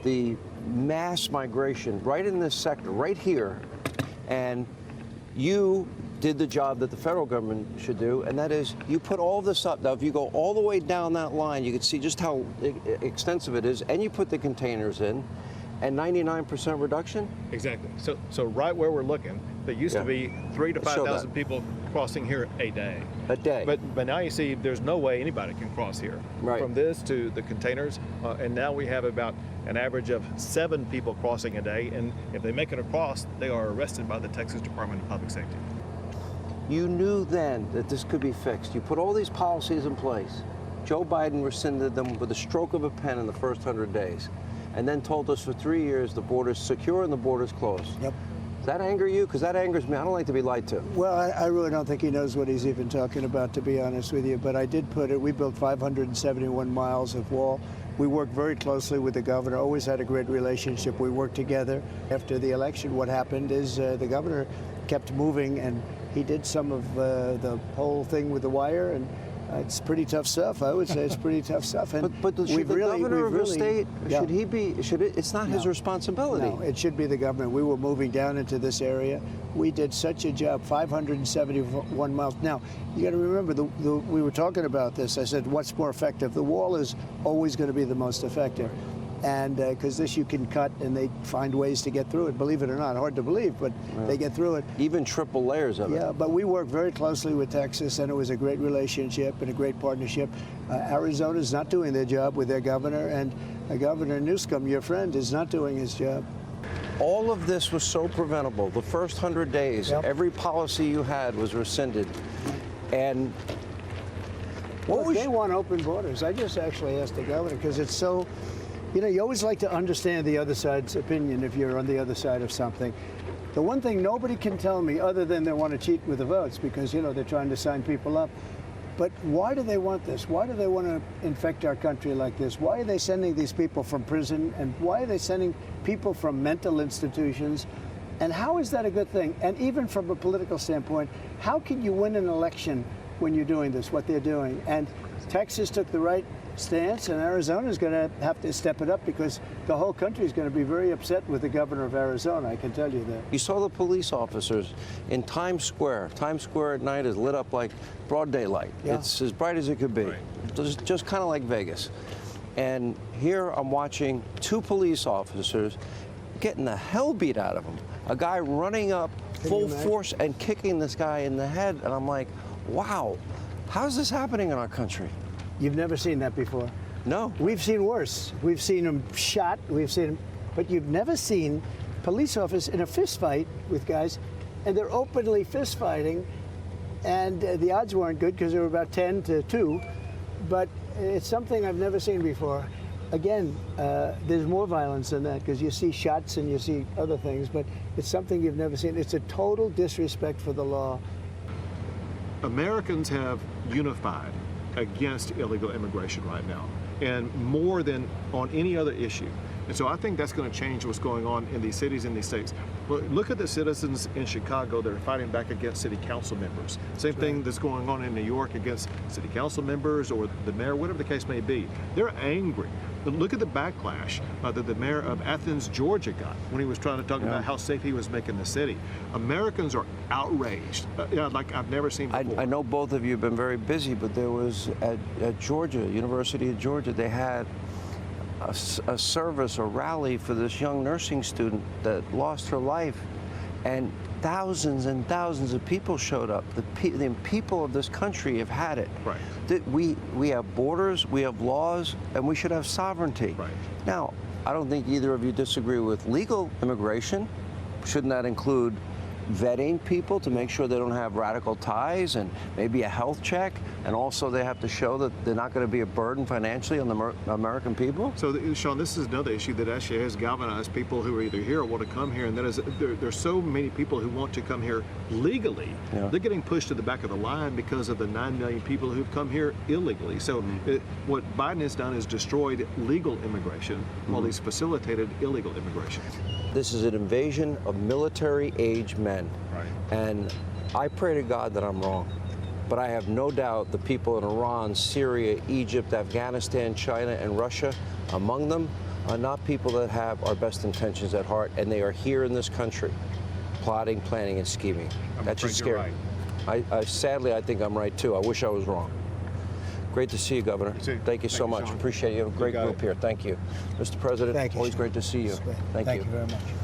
the mass migration right in this sector, right here, and you did the job that the federal government should do, and that is you put all this up. Now, if you go all the way down that line, you can see just how extensive it is, and you put the containers in, and 99% reduction? Exactly. So right where we're looking, there used to be 3,000 to 5,000 people crossing here a day. A day. But now you see there's no way anybody can cross here. Right. From this to the containers, and now we have about an average of 7 people crossing a day, and if they make it across, they are arrested by the Texas Department of Public Safety. You knew then that this could be fixed. You put all these policies in place. Joe Biden rescinded them with a stroke of a pen in the first 100 days, and then told us for 3 years the border's secure and the border's closed. Yep. Does that anger you? Because that angers me. I don't like to be lied to. Well, I really don't think he knows what he's even talking about, to be honest with you. But I did put it, we built 571 miles of wall. We worked very closely with the governor, always had a great relationship. We worked together. After the election, what happened is the governor kept moving, and he did some of the whole thing with the wire, and it's pretty tough stuff. I would say it's pretty tough stuff. And but should the governor of a state, should he be, it's not his responsibility. No, it should be the government. We were moving down into this area. We did such a job, 571 miles. Now, you got to remember, we were talking about this. I said, what's more effective? The wall is always going to be the most effective. And because this you can cut, and they find ways to get through it. Believe it or not, hard to believe, but they get through it. Even triple layers of it. Yeah, but we worked very closely with Texas, and it was a great relationship and a great partnership. Arizona's not doing their job with their governor, and Governor Newsom, your friend, is not doing his job. All of this was so preventable. The first 100 days, every policy you had was rescinded. And they want open borders. I just actually asked the governor, because it's so, you know, you always like to understand the other side's opinion if you're on the other side of something. The one thing nobody can tell me, other than they want to cheat with the votes, because, you know, they're trying to sign people up. But why do they want this? Why do they want to infect our country like this? Why are they sending these people from prison? And why are they sending people from mental institutions? And how is that a good thing? And even from a political standpoint, how can you win an election when you're doing this, what they're doing? And Texas took the right stance, and Arizona is going to have to step it up, because the whole country is going to be very upset with the governor of Arizona, I can tell you that. You saw the police officers in Times Square. Times Square at night is lit up like broad daylight. Yeah. It's as bright as it could be. Right. Just kind of like Vegas. And here I'm watching 2 police officers getting the hell beat out of them. A guy running up full force and kicking this guy in the head, and I'm like, wow, how's this happening in our country? You've never seen that before? No. We've seen worse. We've seen them shot, we've seen them, but you've never seen police officers in a fist fight with guys, and they're openly fist fighting, and the odds weren't good because they were about 10 to 2, but it's something I've never seen before. Again, there's more violence than that, because you see shots and you see other things, but it's something you've never seen. It's a total disrespect for the law. Americans have unified against illegal immigration right now, and more than on any other issue. And so I think that's going to change what's going on in these cities and these states. Well, look at the citizens in Chicago that are fighting back against city council members. Same thing that's going on in New York against city council members or the mayor, whatever the case may be. They're angry. But look at the backlash that the mayor of Athens, Georgia got when he was trying to talk about how safe he was making the city. Americans are outraged, like I've never seen before. I know both of you have been very busy, but there was at Georgia, University of Georgia, they had a service, a rally for this young nursing student that lost her life, and thousands and thousands of people showed up. The people of this country have had it. Right. We have borders, we have laws, and we should have sovereignty. Right. Now, I don't think either of you disagree with legal immigration. Shouldn't that include vetting people to make sure they don't have radical ties, and maybe a health check, and also they have to show that they're not going to be a burden financially on the American people? So, Sean, this is another issue that actually has galvanized people who are either here or want to come here, and that is there's so many people who want to come here legally. Yeah. They're getting pushed to the back of the line because of the 9 million people who've come here illegally. So what Biden has done is destroyed legal immigration while he's facilitated illegal immigration. This is an invasion of military-age men. Right. And I pray to God that I'm wrong. But I have no doubt the people in Iran, Syria, Egypt, Afghanistan, China, and Russia, among them, not people that have our best intentions at heart, and they are here in this country, plotting, planning, and scheming. That should afraid you're scare me. Sadly, I think I'm right too. I wish I was wrong. Great to see you, Governor. too. Thank you so much. Sean. Appreciate you. You have a great got group it. here. Thank you. Mr. President, Thank you, always Sean. great to see you. Thank you very much.